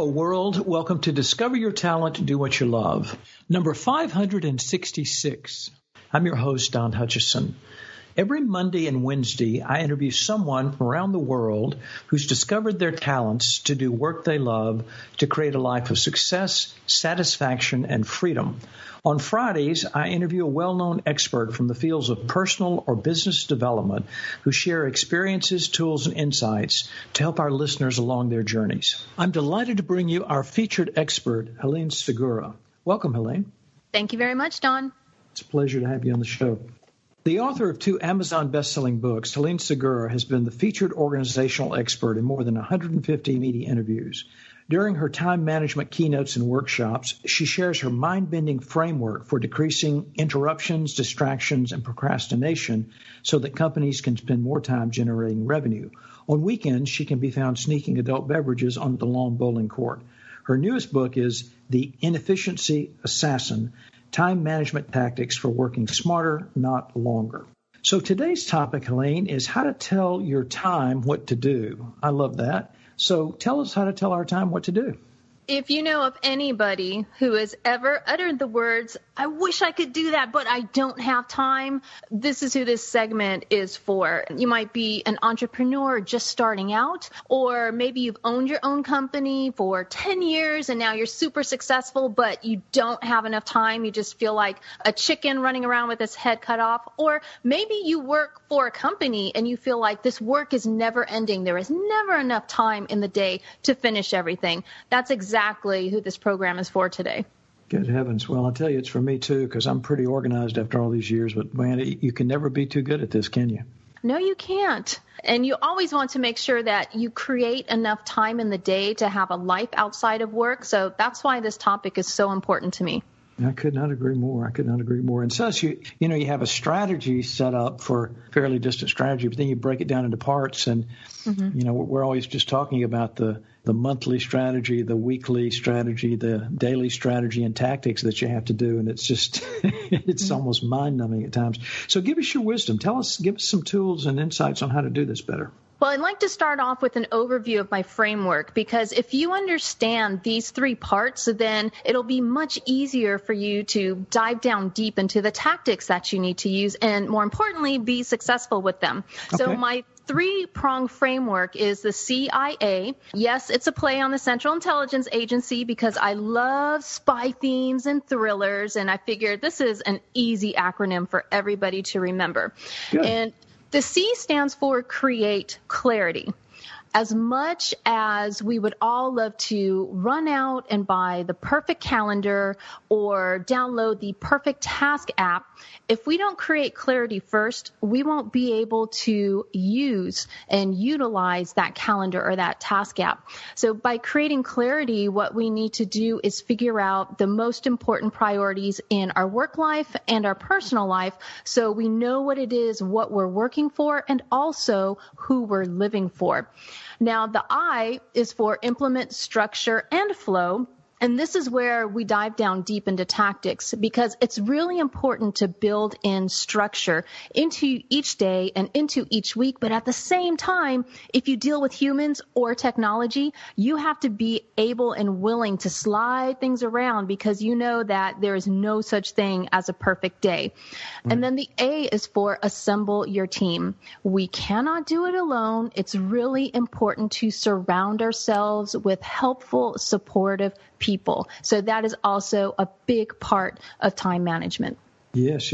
Hello, world. Welcome to Discover Your Talent, Do What You Love. Number 566. I'm your host, Don Hutchison. Every Monday and Wednesday, I interview someone from around the world who's discovered their talents to do work they love to create a life of success, satisfaction, and freedom. On Fridays, I interview a well-known expert from the fields of personal or business development who share experiences, tools, and insights to help our listeners along their journeys. I'm delighted to bring you our featured expert, Helene Segura. Welcome, Helene. Thank you very much, Don. It's a pleasure to have you on the show. The author of 2 Amazon best-selling books, Helene Segura has been the featured organizational expert in more than 150 media interviews. During her time management keynotes and workshops, she shares her mind-bending framework for decreasing interruptions, distractions, and procrastination so that companies can spend more time generating revenue. On weekends, she can be found sneaking adult beverages on the lawn bowling court. Her newest book is The Inefficiency Assassin, Time Management Tactics for Working Smarter, Not Longer. So today's topic, Helene, is how to tell your time what to do. I love that. So tell us how to tell our time what to do. If you know of anybody who has ever uttered the words, I wish I could do that, but I don't have time, this is who this segment is for. You might be an entrepreneur just starting out, or maybe you've owned your own company for 10 years and now you're super successful, but you don't have enough time. You just feel like a chicken running around with its head cut off. Or maybe you work for a company and you feel like this work is never ending. There is never enough time in the day to finish everything. That's exactly who this program is for today. Good heavens. Well, I'll tell you, it's for me too, because I'm pretty organized after all these years. But man, you can never be too good at this, can you? No, you can't. And you always want to make sure that you create enough time in the day to have a life outside of work. So that's why this topic is so important to me. I could not agree more. And so you have a strategy set up for fairly distant strategy, but then you break it down into parts. And, we're always just talking about the monthly strategy, the weekly strategy, the daily strategy and tactics that you have to do. And it's just, it's almost mind-numbing at times. So give us your wisdom. Give us some tools and insights on how to do this better. Well, I'd like to start off with an overview of my framework, because if you understand these 3 parts, then it'll be much easier for you to dive down deep into the tactics that you need to use and, more importantly, be successful with them. Okay. So my 3-prong framework is the CIA. Yes, it's a play on the Central Intelligence Agency because I love spy themes and thrillers, and I figured this is an easy acronym for everybody to remember. Good. And the C stands for create clarity. As much as we would all love to run out and buy the perfect calendar or download the perfect task app, if we don't create clarity first, we won't be able to use and utilize that calendar or that task app. So by creating clarity, what we need to do is figure out the most important priorities in our work life and our personal life so we know what it is, what we're working for, and also who we're living for. Now, the I is for implement, structure, and flow. And this is where we dive down deep into tactics, because it's really important to build in structure into each day and into each week. But at the same time, if you deal with humans or technology, you have to be able and willing to slide things around, because you know that there is no such thing as a perfect day. And then the A is for assemble your team. We cannot do it alone. It's really important to surround ourselves with helpful, supportive people. So that is also a big part of time management. Yes.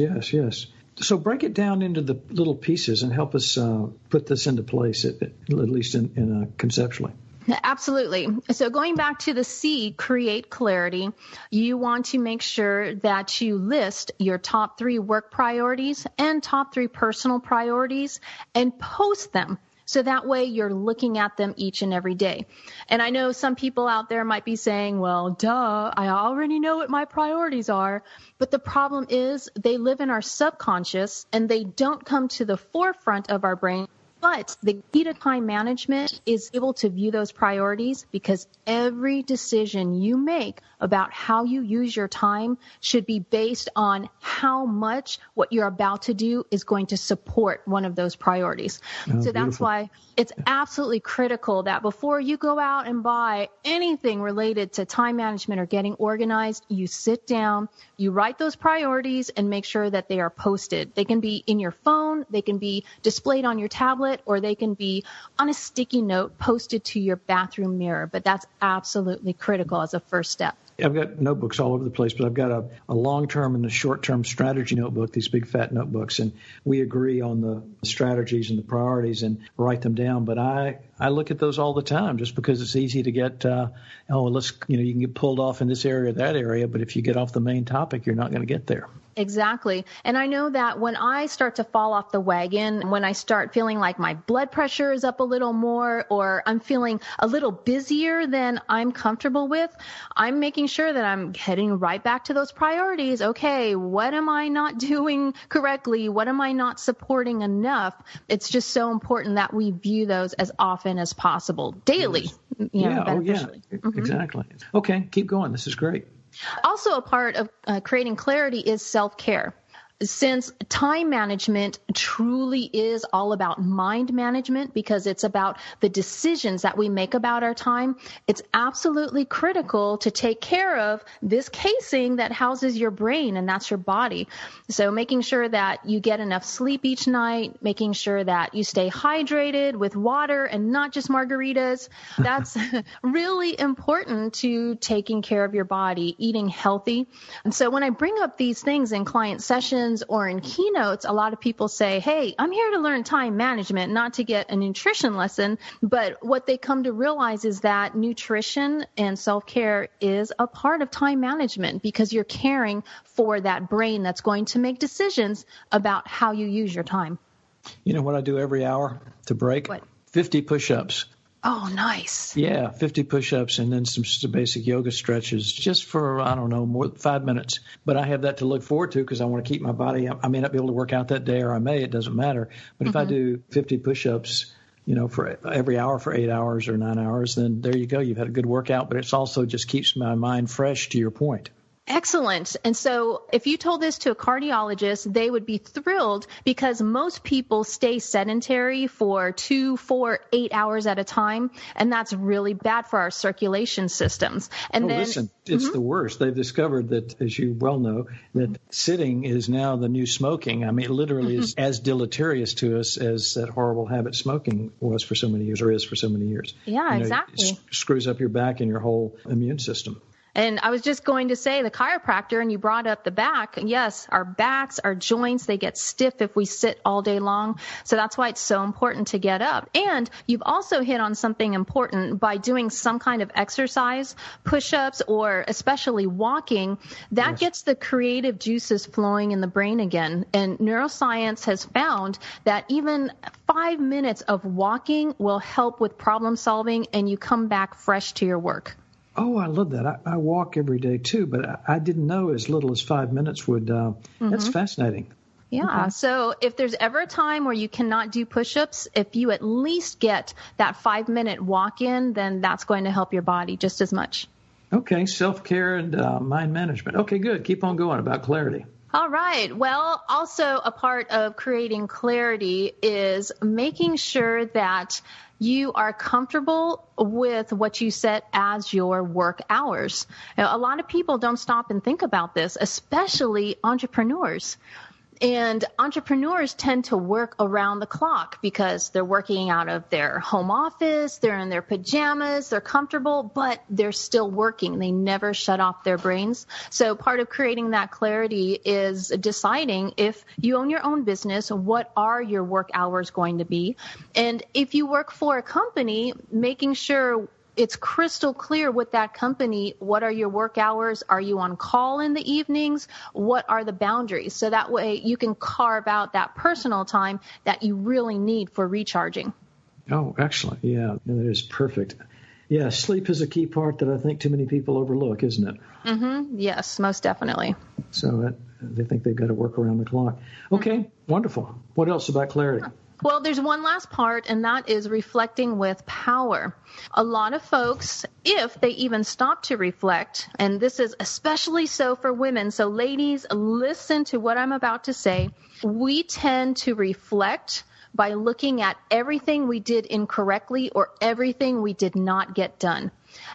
So break it down into the little pieces and help us put this into place, at least in conceptually. Absolutely. So going back to the C, create clarity, you want to make sure that you list your top 3 work priorities and top 3 personal priorities and post them. So that way you're looking at them each and every day. And I know some people out there might be saying, well, duh, I already know what my priorities are. But the problem is they live in our subconscious and they don't come to the forefront of our brain But the key to time management is able to view those priorities, because every decision you make about how you use your time should be based on how much what you're about to do is going to support one of those priorities. So that's why it's absolutely critical that before you go out and buy anything related to time management or getting organized, you sit down, you write those priorities, and make sure that they are posted. They can be in your phone, they can be displayed on your tablet, or they can be on a sticky note posted to your bathroom mirror. But that's absolutely critical as a first step. I've got notebooks all over the place, but I've got a long-term and a short-term strategy notebook, these big fat notebooks, and we agree on the strategies and the priorities and write them down. But I look at those all the time just because it's easy to get, you can get pulled off in this area or that area, but if you get off the main topic, you're not going to get there. Exactly. And I know that when I start to fall off the wagon, when I start feeling like my blood pressure is up a little more, or I'm feeling a little busier than I'm comfortable with, I'm making sure that I'm heading right back to those priorities. Okay, what am I not doing correctly? What am I not supporting enough? It's just so important that we view those as often as possible, daily, beneficially. Exactly. Okay, keep going. This is great. Also, a part of creating clarity is self-care. Since time management truly is all about mind management, because it's about the decisions that we make about our time, it's absolutely critical to take care of this casing that houses your brain, and that's your body. So making sure that you get enough sleep each night, making sure that you stay hydrated with water and not just margaritas, that's really important to taking care of your body, eating healthy. And so when I bring up these things in client sessions or in keynotes, a lot of people say, hey, I'm here to learn time management, not to get a nutrition lesson. But what they come to realize is that nutrition and self-care is a part of time management, because you're caring for that brain that's going to make decisions about how you use your time. You know what I do every hour to break? What? 50 push-ups. Oh, nice. Yeah, 50 push-ups and then some basic yoga stretches just for, more than 5 minutes. But I have that to look forward to because I want to keep my body. I may not be able to work out that day, or I may. It doesn't matter. But if I do 50 push-ups, for every hour for 8 hours or 9 hours, then there you go. You've had a good workout, but it's also just keeps my mind fresh, to your point. Excellent. And so if you told this to a cardiologist, they would be thrilled, because most people stay sedentary for 2, 4, 8 hours at a time. And that's really bad for our circulation systems. And listen, it's the worst. They've discovered that, as you well know, that sitting is now the new smoking. I mean, it literally is as deleterious to us as that horrible habit smoking was for so many years, or is for so many years. Yeah, exactly. It screws up your back and your whole immune system. And I was just going to say, the chiropractor, and you brought up the back. Yes, our backs, our joints, they get stiff if we sit all day long. So that's why it's so important to get up. And you've also hit on something important by doing some kind of exercise, push-ups, or especially walking. That gets the creative juices flowing in the brain again. And neuroscience has found that even 5 minutes of walking will help with problem solving, and you come back fresh to your work. Oh, I love that. I walk every day, too, but I didn't know as little as 5 minutes would. That's fascinating. Yeah. Okay. So if there's ever a time where you cannot do push-ups, if you at least get that 5-minute walk in, then that's going to help your body just as much. Okay. Self-care and mind management. Okay, good. Keep on going about clarity. All right. Well, also a part of creating clarity is making sure that you are comfortable with what you set as your work hours. Now, a lot of people don't stop and think about this, especially entrepreneurs. And entrepreneurs tend to work around the clock because they're working out of their home office, they're in their pajamas, they're comfortable, but they're still working. They never shut off their brains. So part of creating that clarity is deciding, if you own your own business, what are your work hours going to be? And if you work for a company, making sure it's crystal clear with that company. What are your work hours? Are you on call in the evenings? What are the boundaries? So that way you can carve out that personal time that you really need for recharging. Oh, excellent. Yeah, that is perfect. Yeah, sleep is a key part that I think too many people overlook, isn't it? Mm-hmm. Yes, most definitely. So they think they've got to work around the clock. Okay, wonderful. What else about clarity? Well, there's one last part, and that is reflecting with power. A lot of folks, if they even stop to reflect, and this is especially so for women, so ladies, listen to what I'm about to say. We tend to reflect by looking at everything we did incorrectly or everything we did not get done.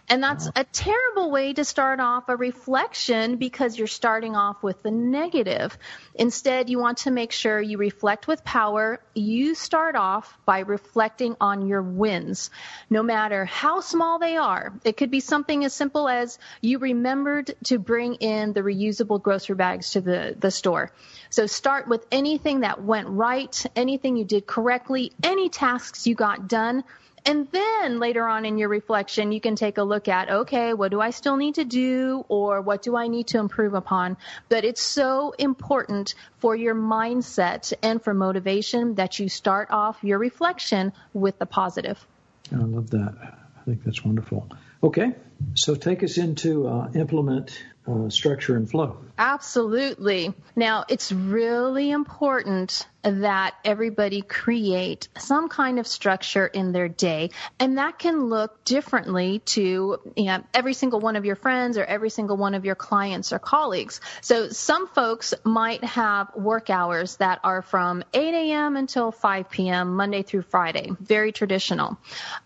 And that's a terrible way to start off a reflection because you're starting off with the negative. Instead, you want to make sure you reflect with power. You start off by reflecting on your wins, no matter how small they are. It could be something as simple as you remembered to bring in the reusable grocery bags to the store. So start with anything that went right, anything you did correctly, any tasks you got done. And then later on in your reflection, you can take a look at, okay, what do I still need to do or what do I need to improve upon? But it's so important for your mindset and for motivation that you start off your reflection with the positive. I love that. I think that's wonderful. Okay, so take us into implement structure and flow. Absolutely. Now, it's really important that everybody create some kind of structure in their day, and that can look differently to every single one of your friends or every single one of your clients or colleagues. So some folks might have work hours that are from 8 a.m. until 5 p.m. Monday through Friday, very traditional.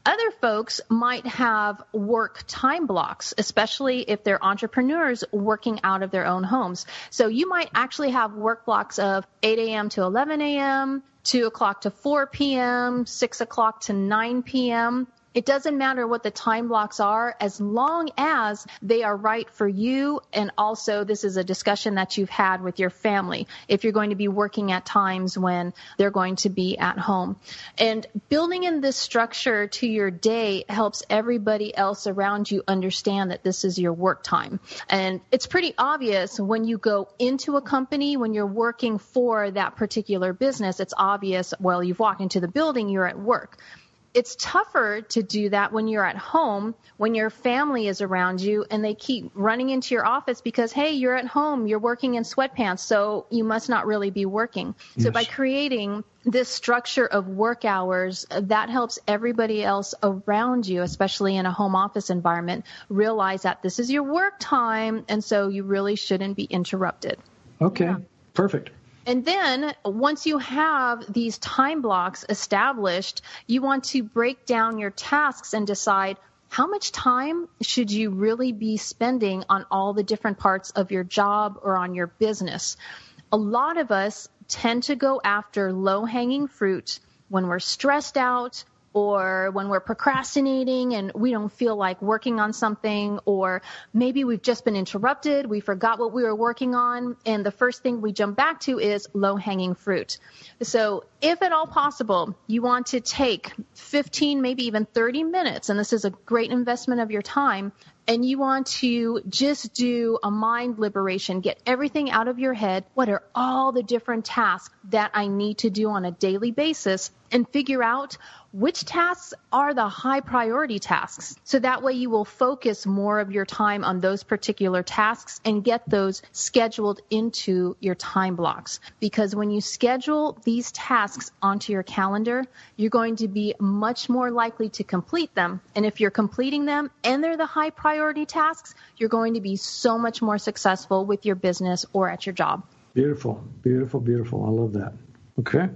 Other folks might have work time blocks, especially if they're entrepreneurs working out of their own homes. So you might actually have work blocks of 8 a.m. to 11 a.m., 2 o'clock to 4 p.m., 6 o'clock to 9 p.m. It doesn't matter what the time blocks are as long as they are right for you. And also this is a discussion that you've had with your family if you're going to be working at times when they're going to be at home. And building in this structure to your day helps everybody else around you understand that this is your work time. And it's pretty obvious when you go into a company, when you're working for that particular business, it's obvious, well, you've walked into the building, you're at work. It's tougher to do that when you're at home, when your family is around you and they keep running into your office because, hey, you're at home, you're working in sweatpants, so you must not really be working. Yes. So by creating this structure of work hours, that helps everybody else around you, especially in a home office environment, realize that this is your work time, and so you really shouldn't be interrupted. Okay, perfect. And then once you have these time blocks established, you want to break down your tasks and decide how much time should you really be spending on all the different parts of your job or on your business. A lot of us tend to go after low-hanging fruit when we're stressed out or when we're procrastinating and we don't feel like working on something, or maybe we've just been interrupted, we forgot what we were working on, and the first thing we jump back to is low-hanging fruit. So if at all possible, you want to take 15, maybe even 30 minutes, and this is a great investment of your time, and you want to just do a mind liberation, get everything out of your head. What are all the different tasks that I need to do on a daily basis, and figure out which tasks are the high priority tasks. So that way you will focus more of your time on those particular tasks and get those scheduled into your time blocks. Because when you schedule these tasks onto your calendar, you're going to be much more likely to complete them. And if you're completing them and they're the high priority tasks, you're going to be so much more successful with your business or at your job. Beautiful, beautiful, beautiful. I love that. Okay.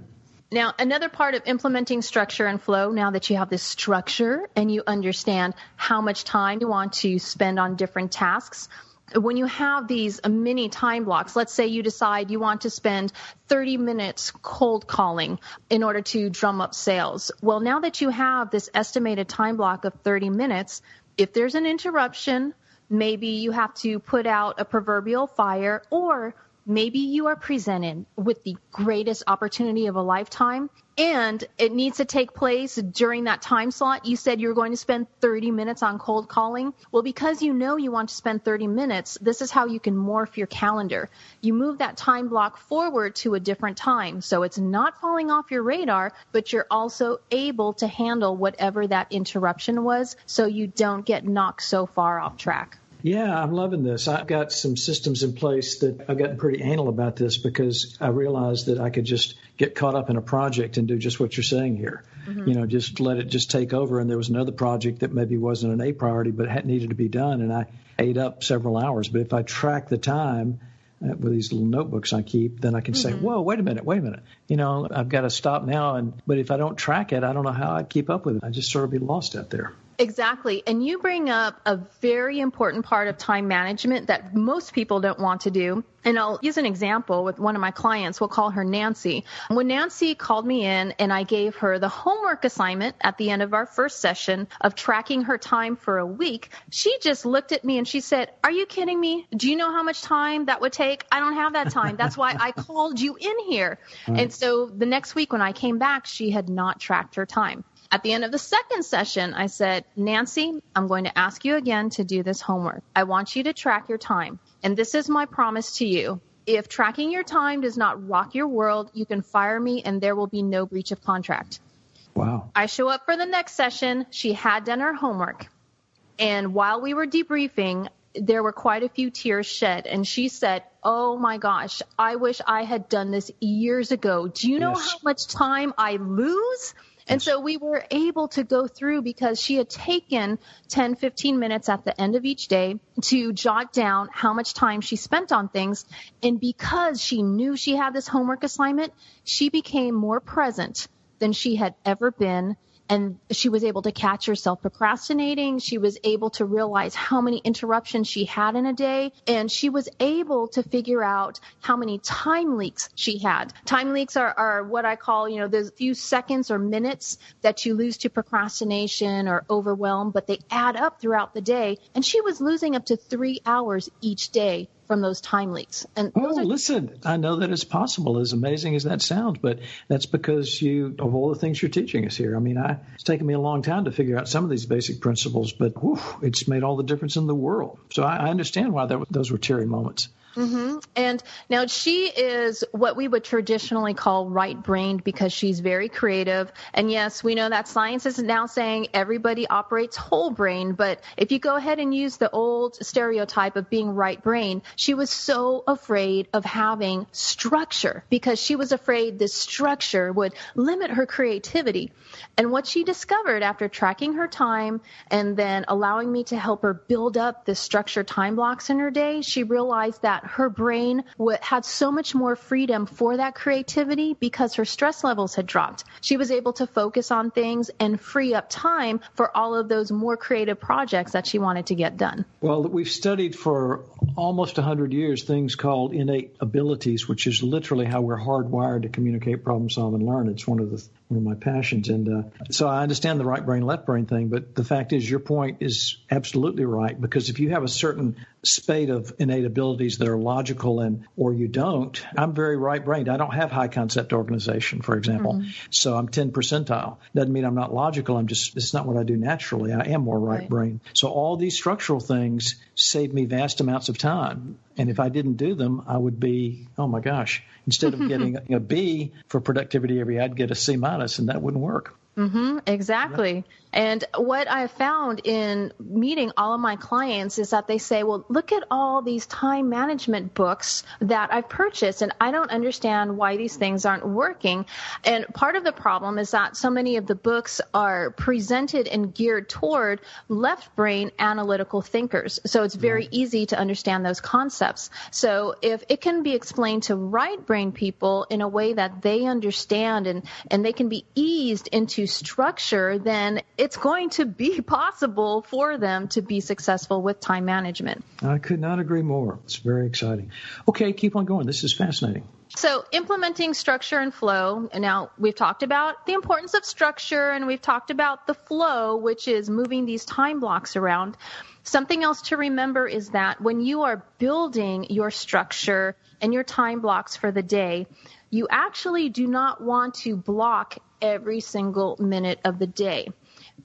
Now, another part of implementing structure and flow, now that you have this structure and you understand how much time you want to spend on different tasks, when you have these mini time blocks, let's say you decide you want to spend 30 minutes cold calling in order to drum up sales. Well, now that you have this estimated time block of 30 minutes, if there's an interruption, maybe you have to put out a proverbial fire, or maybe you are presented with the greatest opportunity of a lifetime and it needs to take place during that time slot. You said you were going to spend 30 minutes on cold calling. Well, because you know you want to spend 30 minutes, this is how you can morph your calendar. You move that time block forward to a different time. So it's not falling off your radar, but you're also able to handle whatever that interruption was so you don't get knocked so far off track. Yeah, I'm loving this. I've got some systems in place that I've gotten pretty anal about this because I realized that I could just get caught up in a project and do just what you're saying here. Mm-hmm. Just let it just take over. And there was another project that maybe wasn't an A priority, but needed to be done. And I ate up several hours. But if I track the time with these little notebooks I keep, then I can say, whoa, wait a minute. I've got to stop now. But if I don't track it, I don't know how I'd keep up with it. I just sort of be lost out there. Exactly. And you bring up a very important part of time management that most people don't want to do. And I'll use an example with one of my clients. We'll call her Nancy. When Nancy called me in and I gave her the homework assignment at the end of our first session of tracking her time for a week, she just looked at me and she said, "Are you kidding me? Do you know how much time that would take? I don't have that time. That's why I called you in here." Right. And so the next week when I came back, she had not tracked her time. At the end of the second session, I said, "Nancy, I'm going to ask you again to do this homework. I want you to track your time. And this is my promise to you. If tracking your time does not rock your world, you can fire me and there will be no breach of contract." Wow. I show up for the next session. She had done her homework. And while we were debriefing, there were quite a few tears shed. And she said, "Oh my gosh, I wish I had done this years ago. Do you know how much time I lose?" And so we were able to go through because she had taken 10, 15 minutes at the end of each day to jot down how much time she spent on things. And because she knew she had this homework assignment, she became more present than she had ever been. And she was able to catch herself procrastinating. She was able to realize how many interruptions she had in a day. And she was able to figure out how many time leaks she had. Time leaks are what I call, those few seconds or minutes that you lose to procrastination or overwhelm, but they add up throughout the day. And she was losing up to 3 hours each day from those time leaks. And listen, I know that it's possible, as amazing as that sounds, but that's because of all the things you're teaching us here. I mean, it's taken me a long time to figure out some of these basic principles, but it's made all the difference in the world. So I understand why those were teary moments. Mm-hmm. And now she is what we would traditionally call right-brained because she's very creative. And yes, we know that science is now saying everybody operates whole brain. But if you go ahead and use the old stereotype of being right-brained, she was so afraid of having structure because she was afraid this structure would limit her creativity. And what she discovered after tracking her time and then allowing me to help her build up the structured time blocks in her day, she realized that her brain had so much more freedom for that creativity because her stress levels had dropped. She was able to focus on things and free up time for all of those more creative projects that she wanted to get done. Well, we've studied for almost 100 years things called innate abilities, which is literally how we're hardwired to communicate, problem solve, and learn. It's one of my passions. And so I understand the right brain, left brain thing, but the fact is your point is absolutely right, because if you have a certain spate of innate abilities that are logical or you don't, I'm very right-brained. I don't have high concept organization, for example. Mm-hmm. So I'm 10 percentile. Doesn't mean I'm not logical. It's not what I do naturally. I am more right-brained. Right. So all these structural things save me vast amounts of time. And if I didn't do them, I would be, oh my gosh, instead of getting a B for productivity every year, I'd get a C-, and that wouldn't work. Mm-hmm, exactly. Yeah. And what I found in meeting all of my clients is that they say, well, look at all these time management books that I've purchased, and I don't understand why these things aren't working. And part of the problem is that so many of the books are presented and geared toward left brain analytical thinkers. So it's very easy to understand those concepts. So if it can be explained to right brain people in a way that they understand and they can be eased into structure, then it's going to be possible for them to be successful with time management. I could not agree more. It's very exciting. Okay, keep on going. This is fascinating. So implementing structure and flow. And now we've talked about the importance of structure, and we've talked about the flow, which is moving these time blocks around. Something else to remember is that when you are building your structure and your time blocks for the day, you actually do not want to block every single minute of the day.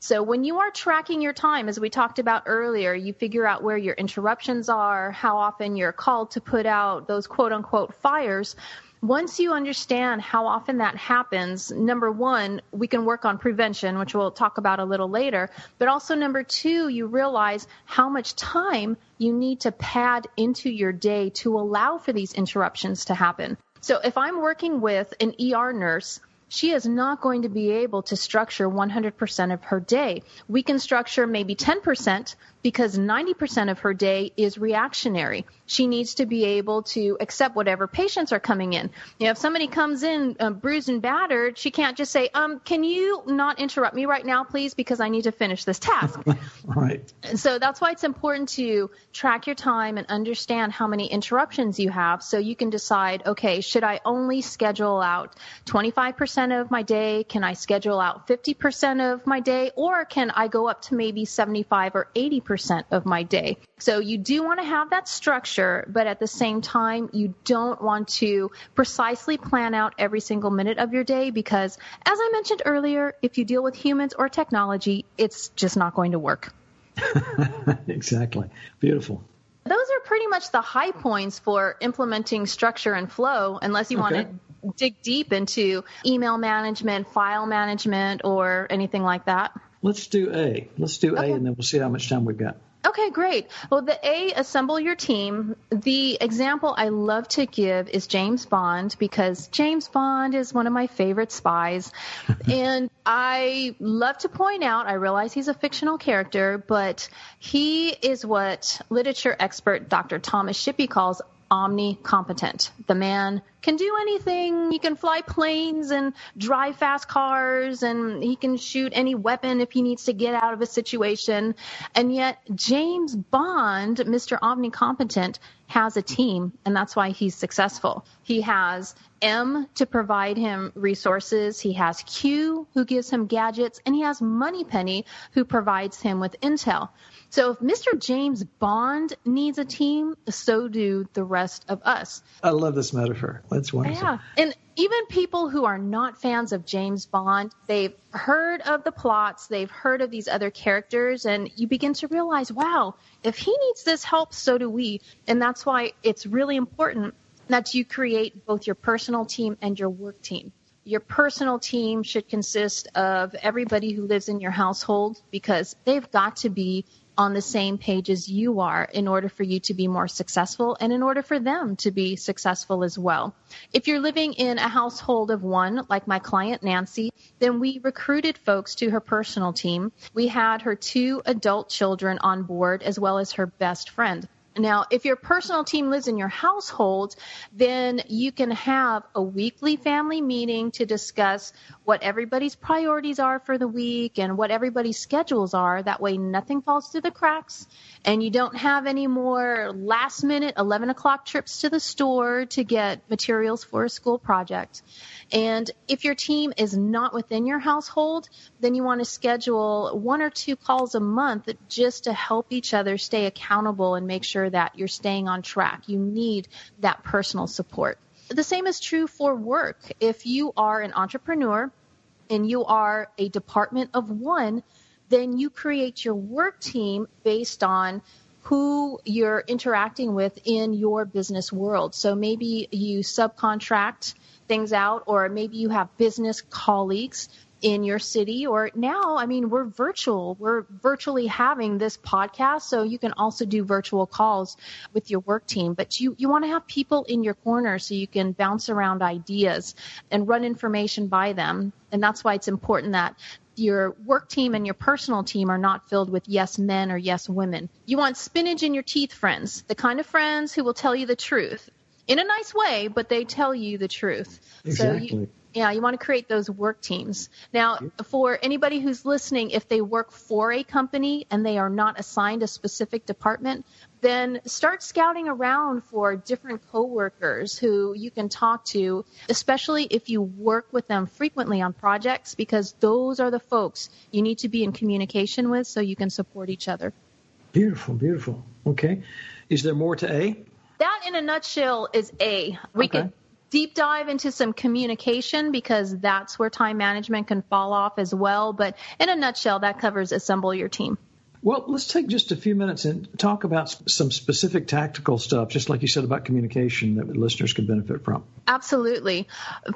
So when you are tracking your time, as we talked about earlier, you figure out where your interruptions are, how often you're called to put out those quote unquote fires. Once you understand how often that happens, number one, we can work on prevention, which we'll talk about a little later. But also number two, you realize how much time you need to pad into your day to allow for these interruptions to happen. So if I'm working with an ER nurse, she is not going to be able to structure 100% of her day. We can structure maybe 10% because 90% of her day is reactionary. She needs to be able to accept whatever patients are coming in. If somebody comes in bruised and battered, she can't just say, can you not interrupt me right now, please, because I need to finish this task. Right. And so that's why it's important to track your time and understand how many interruptions you have so you can decide, okay, should I only schedule out 25% of my day? Can I schedule out 50% of my day? Or can I go up to maybe 75 or 80% of my day? So you do want to have that structure, but at the same time, you don't want to precisely plan out every single minute of your day because, as I mentioned earlier, if you deal with humans or technology, it's just not going to work. Exactly. Beautiful. Those are pretty much the high points for implementing structure and flow, unless you want to dig deep into email management, file management, or anything like that. Let's do A. A, and then we'll see how much time we've got. Okay, great. Well, the A, assemble your team. The example I love to give is James Bond because James Bond is one of my favorite spies. And I love to point out, I realize he's a fictional character, but he is what literature expert Dr. Thomas Shippey calls omnicompetent. The man can do anything. He can fly planes and drive fast cars, and he can shoot any weapon if he needs to get out of a situation. And yet James Bond, Mr. Omnicompetent, has a team, and that's why he's successful. He has M to provide him resources. He has Q who gives him gadgets, and he has Moneypenny who provides him with intel. So if Mr. James Bond needs a team, so do the rest of us. I love this metaphor. That's wonderful. Yeah. And even people who are not fans of James Bond, they've heard of the plots, they've heard of these other characters, and you begin to realize, wow, if he needs this help, so do we. And that's why it's really important that you create both your personal team and your work team. Your personal team should consist of everybody who lives in your household because they've got to be on the same page as you are in order for you to be more successful and in order for them to be successful as well. If you're living in a household of one, like my client Nancy, then we recruited folks to her personal team. We had her 2 adult children on board as well as her best friend. Now, if your personal team lives in your household, then you can have a weekly family meeting to discuss what everybody's priorities are for the week and what everybody's schedules are. That way nothing falls through the cracks and you don't have any more last minute 11 o'clock trips to the store to get materials for a school project. And if your team is not within your household, then you want to schedule 1 or 2 calls a month just to help each other stay accountable and make sure that you're staying on track. You need that personal support. The same is true for work. If you are an entrepreneur and you are a department of one, then you create your work team based on who you're interacting with in your business world. So maybe you subcontract things out, or maybe you have business colleagues in your city, or now, I mean, we're virtual. We're virtually having this podcast, so you can also do virtual calls with your work team. But you want to have people in your corner so you can bounce around ideas and run information by them. And that's why it's important that your work team and your personal team are not filled with yes men or yes women. You want spinach in your teeth friends, the kind of friends who will tell you the truth in a nice way, but they tell you the truth. Exactly. So you want to create those work teams. Now, for anybody who's listening, if they work for a company and they are not assigned a specific department, then start scouting around for different coworkers who you can talk to, especially if you work with them frequently on projects, because those are the folks you need to be in communication with so you can support each other. Beautiful, beautiful. Okay. Is there more to A? That, in a nutshell, is A. We can deep dive into some communication because that's where time management can fall off as well. But in a nutshell, that covers assemble your team. Well, let's take just a few minutes and talk about some specific tactical stuff, just like you said about communication that listeners could benefit from. Absolutely.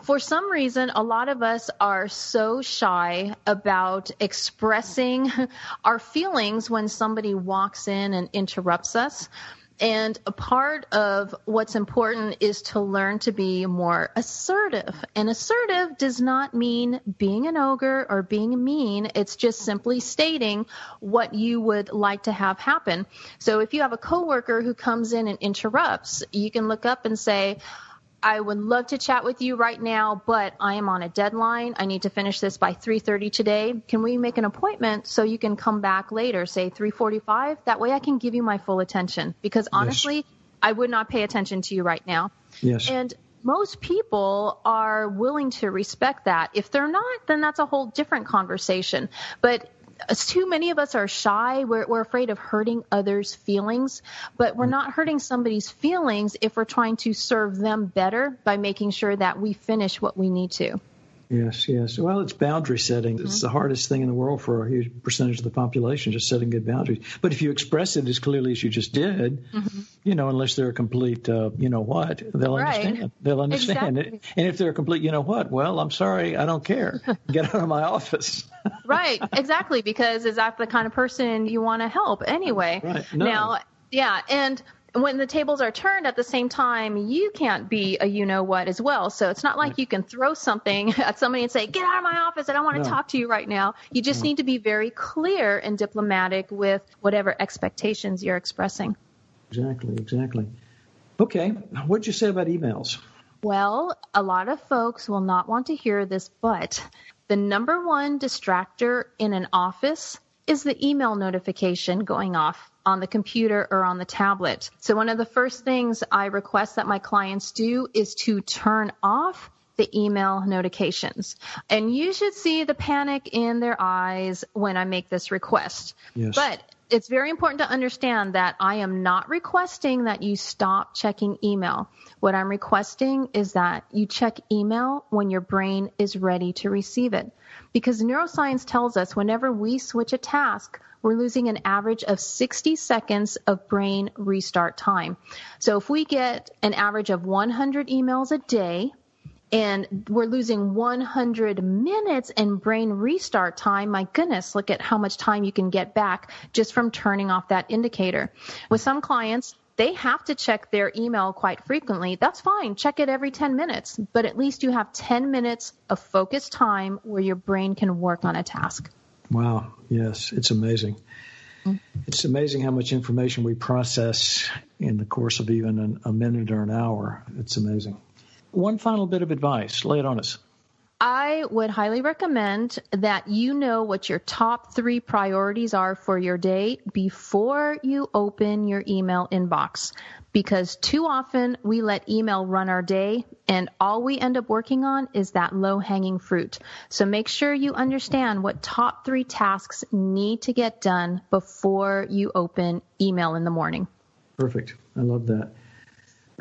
For some reason, a lot of us are so shy about expressing our feelings when somebody walks in and interrupts us. And a part of what's important is to learn to be more assertive. And assertive does not mean being an ogre or being mean. It's just simply stating what you would like to have happen. So if you have a coworker who comes in and interrupts, you can look up and say, I would love to chat with you right now, but I am on a deadline. I need to finish this by 3:30 today. Can we make an appointment so you can come back later, say 3:45? That way I can give you my full attention because honestly, yes, I would not pay attention to you right now. Yes. And most people are willing to respect that. If they're not, then that's a whole different conversation. But too many of us are shy. We're afraid of hurting others' feelings, but we're not hurting somebody's feelings if we're trying to serve them better by making sure that we finish what we need to. Yes, yes. Well, it's boundary setting. It's the hardest thing in the world for a huge percentage of the population, just setting good boundaries. But if you express it as clearly as you just did, unless they're a complete, what, they'll understand. They'll understand it. And if they're a complete, well, I'm sorry, I don't care. Get out of my office. Right, exactly, because is that the kind of person you want to help anyway? Right. No. Now, yeah, and when the tables are turned at the same time, you can't be a you-know-what as well. So it's not like you can throw something at somebody and say, get out of my office, I don't want to talk to you right now. You just need to be very clear and diplomatic with whatever expectations you're expressing. Exactly. Okay, what did you say about emails? Well, a lot of folks will not want to hear this, but the number one distractor in an office is the email notification going off on the computer or on the tablet. So one of the first things I request that my clients do is to turn off the email notifications. And you should see the panic in their eyes when I make this request. Yes. But it's very important to understand that I am not requesting that you stop checking email. What I'm requesting is that you check email when your brain is ready to receive it. Because neuroscience tells us whenever we switch a task, we're losing an average of 60 seconds of brain restart time. So if we get an average of 100 emails a day, and we're losing 100 minutes in brain restart time, my goodness, look at how much time you can get back just from turning off that indicator. With some clients, they have to check their email quite frequently. That's fine. Check it every 10 minutes. But at least you have 10 minutes of focused time where your brain can work on a task. Wow. Yes, it's amazing. It's amazing how much information we process in the course of even a minute or an hour. It's amazing. One final bit of advice. Lay it on us. I would highly recommend that you know what your top 3 priorities are for your day before you open your email inbox. Because too often we let email run our day and all we end up working on is that low-hanging fruit. So make sure you understand what top 3 tasks need to get done before you open email in the morning. Perfect. I love that.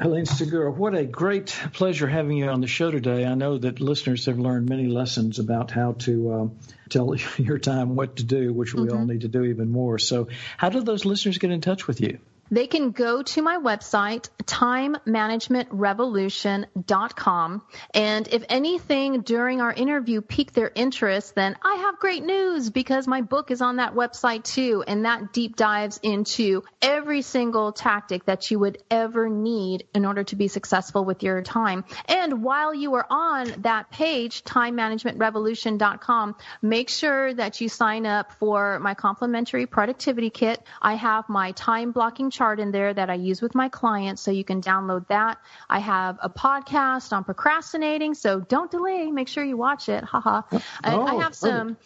Helene Segura, what a great pleasure having you on the show today. I know that listeners have learned many lessons about how to tell your time what to do, which we all need to do even more. So how do those listeners get in touch with you? They can go to my website, timemanagementrevolution.com. And if anything during our interview piqued their interest, then I have great news because my book is on that website too. And that deep dives into every single tactic that you would ever need in order to be successful with your time. And while you are on that page, timemanagementrevolution.com, make sure that you sign up for my complimentary productivity kit. I have my time blocking chart in there that I use with my clients, so you can download that. I have a podcast on procrastinating, so don't delay. Make sure you watch it. Haha. I have some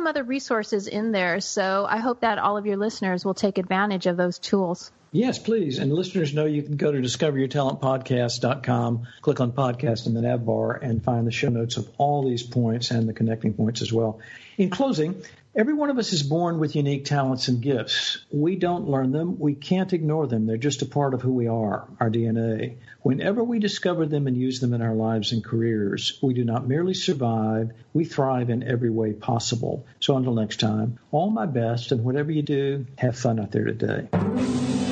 other resources in there, so I hope that all of your listeners will take advantage of those tools. Yes, please. And listeners know you can go to discoveryourtalentpodcast.com, click on podcast in the nav bar, and find the show notes of all these points and the connecting points as well. In closing, Every one of us is born with unique talents and gifts. We don't learn them. We can't ignore them. They're just a part of who we are, our DNA. Whenever we discover them and use them in our lives and careers, we do not merely survive, we thrive in every way possible. So until next time, all my best, and whatever you do, have fun out there today.